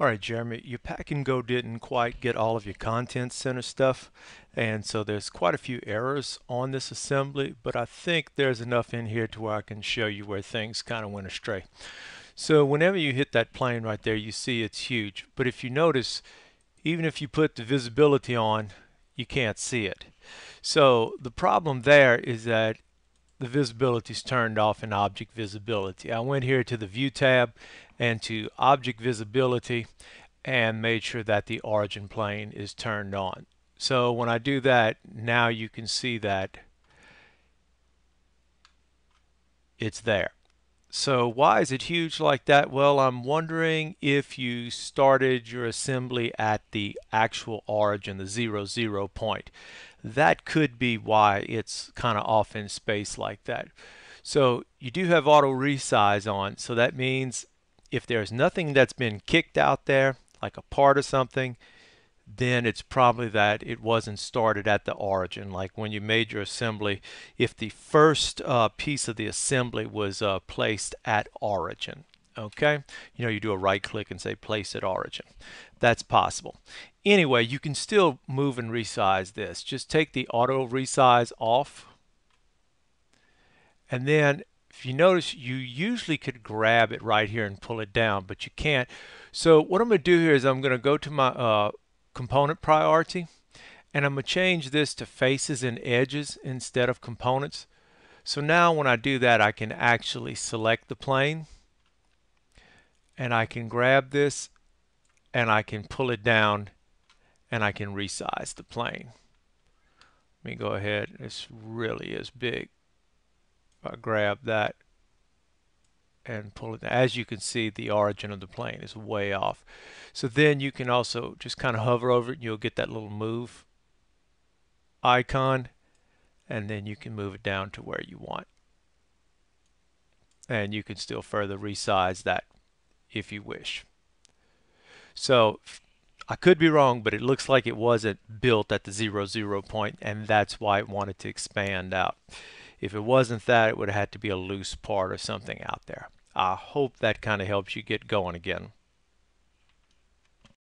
All right, Jeremy, your pack and go didn't quite get all of your content center stuff, and so there's quite a few errors on this assembly, but I think there's enough in here to where I can show you where things kind of went astray. So whenever you hit that plane right there, you see it's huge, but if you notice, even if you put the visibility on, you can't see it. So the problem there is that the visibility is turned off in object visibility. I went here to the view tab and to object visibility and made sure that the origin plane is turned on. So when I do that, now you can see that it's there. So why is it huge like that? Well, I'm wondering if you started your assembly at the actual origin, the 0, 0 point. That could be why it's kind of off in space like that. So you do have auto resize on, so that means if there's nothing that's been kicked out there, like a part of something, then it's probably that it wasn't started at the origin. Like when you made your assembly, if the first piece of the assembly was placed at origin, okay? You do a right click and say place at origin. That's possible. Anyway, you can still move and resize this. Just take the auto resize off, and then if you notice, you usually could grab it right here and pull it down, but you can't. So what I'm going to do here is I'm going to go to my component priority, and I'm going to change this to faces and edges instead of components. So now when I do that, I can actually select the plane, and I can grab this and I can pull it down and I can resize the plane. Let me go ahead. This really is big. If I grab that and pull it, as you can see, the origin of the plane is way off. So then you can also just kind of hover over it and you'll get that little move icon, and then you can move it down to where you want. And you can still further resize that if you wish. So I could be wrong, but it looks like it wasn't built at the 0, 0 point, and that's why it wanted to expand out. If it wasn't that, it would have had to be a loose part or something out there. I hope that kind of helps you get going again.